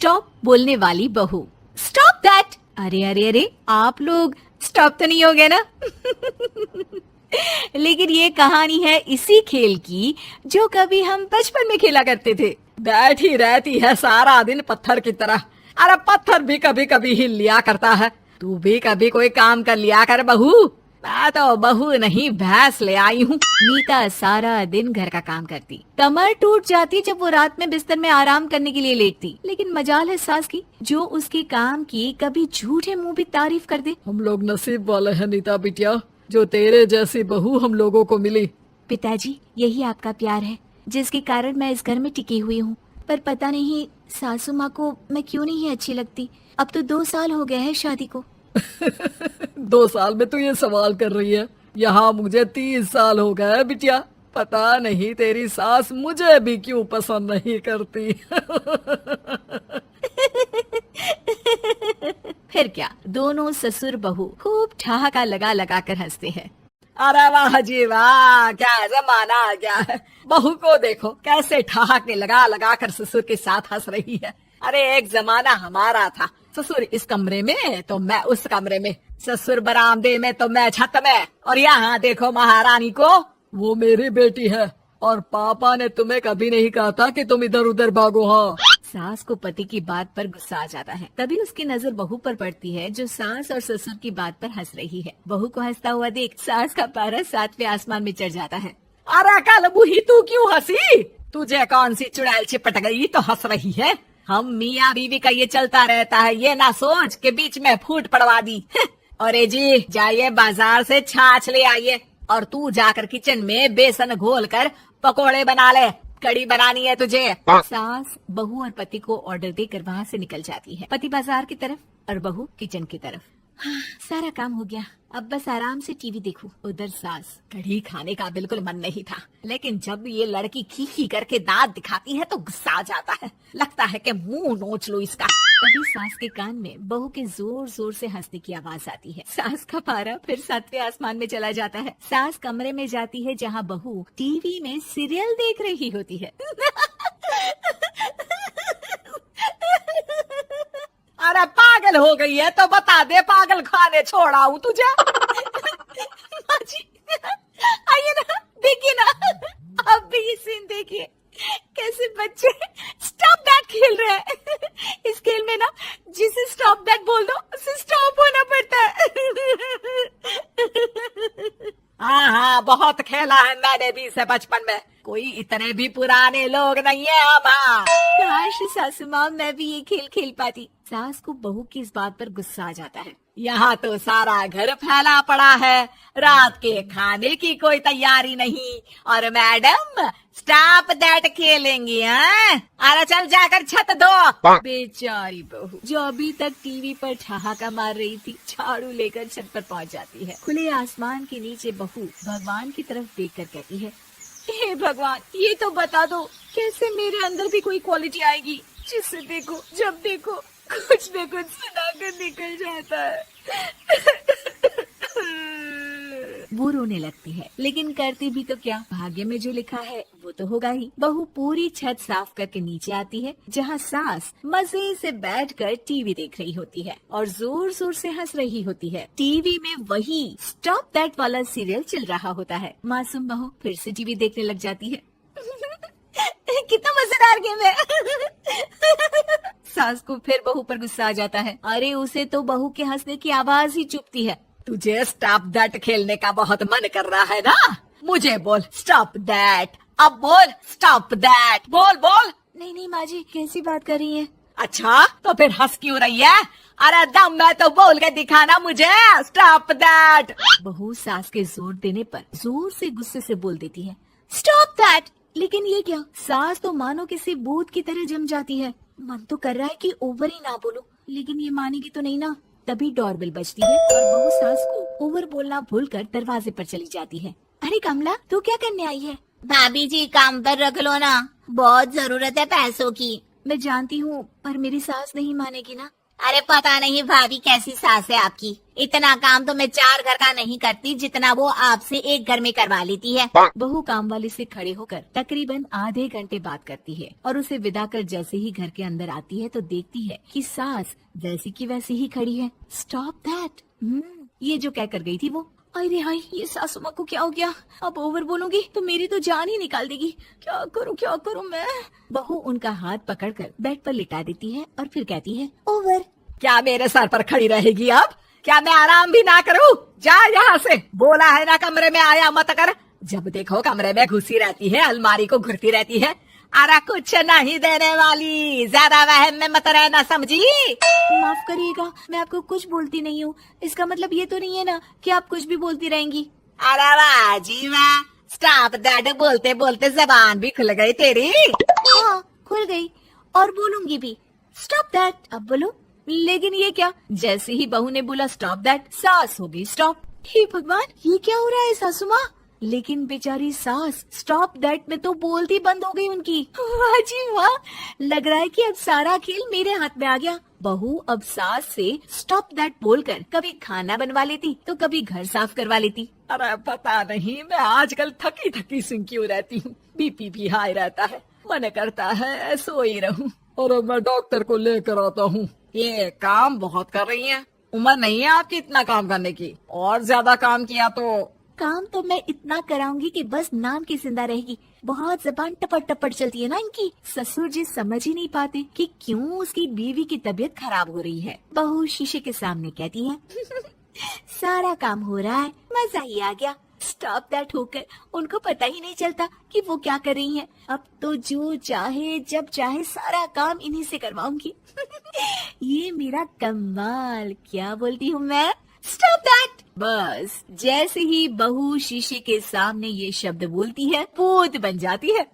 Stop बोलने वाली बहू। Stop that. अरे अरे अरे, आप लोग स्टॉप तो नहीं हो गए ना? लेकिन ये कहानी है इसी खेल की जो कभी हम बचपन में खेला करते थे। बैठी रहती है सारा दिन पत्थर की तरह। अरे पत्थर भी कभी कभी हिल लिया करता है। तू भी कभी कोई काम कर लिया कर बहू। मैं तो बहू नहीं भैंस ले आई हूँ। मीता सारा दिन घर का काम करती, कमर टूट जाती जब वो रात में बिस्तर में आराम करने के लिए लेटती। लेकिन मजाल है सास की, जो उसके काम की कभी झूठे मुंह भी तारीफ कर दे। हम लोग नसीब वाले हैं नीता बिटिया, जो तेरे जैसी बहू हम लोगों को मिली। पिताजी, यही आपका प्यार है जिसके कारण मैं इस घर में टिकी हुई हूँ। पर पता नहीं सासू माँ को मैं क्यों नहीं अच्छी लगती। अब तो 2 साल हो गए हैं शादी को। 2 साल में तू ये सवाल कर रही है? यहाँ मुझे 30 साल हो गए बिटिया। पता नहीं तेरी सास मुझे भी क्यों पसंद नहीं करती। फिर क्या, दोनों ससुर बहू खूब ठहाका लगा लगा कर हंसते हैं। अरे वाह जी वाह, क्या जमाना आ गया है। बहू को देखो कैसे ठहाके लगा लगा कर ससुर के साथ हंस रही है। अरे एक जमाना हमारा था, ससुर इस कमरे में तो मैं उस कमरे में, ससुर बरामदे में तो मैं छत में। और यहाँ देखो महारानी को, वो मेरी बेटी है। और पापा ने तुम्हें कभी नहीं कहा था कि तुम इधर उधर भागो। हाँ, सास को पति की बात पर गुस्सा आ जाता है। तभी उसकी नजर बहू पर पड़ती है जो सास और ससुर की बात पर हंस रही है। बहू को हंसता हुआ देख सास का पारा 7वें आसमान में चढ़ जाता है। अरे कल बुही तू क्यों हंसी? तुझे कौन सी चुड़ैल चिपट गई तो हंस रही है? हम मियाँ बीवी का ये चलता रहता है, ये ना सोच के बीच में फूट पड़वा दी। अरे जी जाइए बाजार से छाछ ले आइए, और तू जाकर किचन में बेसन घोल कर पकोड़े बना ले, कड़ी बनानी है तुझे। सास बहू और पति को ऑर्डर देकर वहाँ से निकल जाती है। पति बाजार की तरफ और बहू किचन की तरफ। हाँ, सारा काम हो गया, अब बस आराम से टीवी देखूं। उधर सास, कढ़ी खाने का बिल्कुल मन नहीं था, लेकिन जब ये लड़की खी खी करके दांत दिखाती है तो गुस्सा आ जाता है। लगता है कि मुंह नोच लो इसका। तभी सास के कान में बहू के जोर जोर से हंसने की आवाज आती है। सास का पारा फिर 7वें आसमान में चला जाता है। सास कमरे में जाती है जहाँ बहू टीवी में सीरियल देख रही होती है। अरे पागल हो गई है तो बता दे, पागल खाने छोड़ाऊं तुझे? जी आइए ना, देखिए ना, आप भी ये सीन देखिए, कैसे बच्चे स्टॉप दैट खेल रहे हैं। इस खेल में ना जिसे स्टॉप दैट बोल दो उसे स्टॉप होना पड़ता है। हाँ हाँ, बहुत खेला है मैंने भी इसे बचपन में। कोई इतने भी पुराने लोग नहीं है हम। हाँ, काश सासू माँ मैं भी ये खेल खेल पाती। सास को बहू की इस बात पर गुस्सा आ जाता है। यहाँ तो सारा घर फैला पड़ा है, रात के खाने की कोई तैयारी नहीं, और मैडम स्टॉप दैट खेलेंगी। हैं? अरे चल जाकर छत धो। बेचारी बहू जो अभी तक टीवी पर ठहाका मार रही थी, झाड़ू लेकर छत पर पहुँच जाती है। खुले आसमान के नीचे बहू भगवान की तरफ देखकर कहती है, हे भगवान, ये तो बता दो कैसे मेरे अंदर भी कोई क्वालिटी आएगी जिससे देखो जब देखो कुछ न कुछ सुनाकर निकल जाता है। वो रोने लगती है, लेकिन करती भी तो क्या, भाग्य में जो लिखा है वो तो होगा ही। बहू पूरी छत साफ करके नीचे आती है जहाँ सास मजे से बैठकर टीवी देख रही होती है और जोर जोर से हंस रही होती है। टीवी में वही स्टॉप दैट वाला सीरियल चल रहा होता है। मासूम बहू फिर से टीवी देखने लग जाती है। कितना मजेदार गेम है। सास को फिर बहू पर गुस्सा आ जाता है। अरे उसे तो बहू के हंसने की आवाज ही चुभती है। तुझे स्टॉप दैट खेलने का बहुत मन कर रहा है ना? मुझे बोल स्टॉप दैट, अब बोल स्टॉप दैट, बोल बोल। नहीं नहीं माँ जी, कैसी बात कर रही है? अच्छा तो फिर हंस क्यों रही है? अरे दम है तो बोल के दिखाना मुझे स्टॉप दैट। बहू सास के जोर देने पर जोर से गुस्से से बोल देती है, स्टॉप दैट। लेकिन ये क्या, सास तो मानो किसी भूत की तरह जम जाती है। मन तो कर रहा है कि ओवर ही ना बोलो, लेकिन ये मानेगी तो नहीं ना। तभी डोरबेल बजती है और बहू सास को ओवर बोलना भूलकर दरवाजे पर चली जाती है। अरे कमला, तू क्या करने आई है? भाभी जी काम पर रख लो ना, बहुत जरूरत है पैसों की। मैं जानती हूँ, पर मेरी सास नहीं मानेगी ना। अरे पता नहीं भाभी कैसी सास है आपकी। इतना काम तो मैं 4 घर का नहीं करती जितना वो आपसे एक घर में करवा लेती है। बहू काम वाले से खड़े होकर तकरीबन आधे घंटे बात करती है और उसे विदा कर जैसे ही घर के अंदर आती है तो देखती है कि सास वैसी की वैसी ही खड़ी है। स्टॉप दैट, ये जो कह कर गई थी वो। अरे हाय, ये सासू माँ को क्या हो गया? अब ओवर बोलूंगी तो मेरी तो जान ही निकाल देगी। क्या करूं मैं? बहू उनका हाथ पकड़कर बेड पर लिटा देती है और फिर कहती है, ओवर। क्या मेरे सर पर खड़ी रहेगी अब? क्या मैं आराम भी ना करूं? जा यहाँ से, बोला है ना कमरे में आया मत कर। जब देखो कमरे में घुसी रहती है, अलमारी को घुरती रहती है। अरे कुछ नहीं देने वाली, ज्यादा वहम में मत रहना, समझी? माफ करिएगा, मैं आपको कुछ बोलती नहीं हूँ। इसका मतलब ये तो नहीं है ना कि आप कुछ भी बोलती रहेंगी। अरे वाह जी वाह, स्टॉप दैट बोलते बोलते जबान भी खुल गई तेरी। हाँ, खुल गई और बोलूंगी भी। स्टॉप दैट, अब बोलो। लेकिन ये क्या? जैसे ही बहू ने बोला स्टॉप दैट, सास हो गई स्टॉप। हे भगवान, ये क्या हो रहा है सासू माँ? लेकिन बेचारी सास स्टॉप दैट में तो बोलती बंद हो गई उनकी। वाह जी वाह, लग रहा है कि अब सारा खेल मेरे हाथ में आ गया। बहू अब सास से स्टॉप दैट बोलकर कभी खाना बनवा लेती तो कभी घर साफ करवा लेती। अरे पता नहीं, मैं आजकल थकी थकी सी क्यों रहती हूँ। बीपी भी हाई रहता है, मन करता है सो ही रहूं। और मैं डॉक्टर को लेकर आता हूँ। ये काम बहुत कर रही हैं, उम्र नहीं है आपकी इतना काम करने की। और ज्यादा काम किया तो काम तो मैं इतना कराऊंगी कि बस नाम की जिंदा रहेगी। बहुत जबान टपट टपट चलती है ना इनकी। ससुर जी समझ ही नहीं पाते कि क्यों उसकी बीवी की तबीयत खराब हो रही है। बहू शीशे के सामने कहती है, सारा काम हो रहा है, मजा ही आ गया। स्टॉप दैट होकर उनको पता ही नहीं चलता कि वो क्या कर रही हैं। अब तो जो चाहे जब चाहे सारा काम इन्हीं से करवाऊंगी। ये मेरा कमाल। क्या बोलती हूँ मैं? Stop that. बस जैसे ही बहू शीशे के सामने ये शब्द बोलती है, भूत बन जाती है।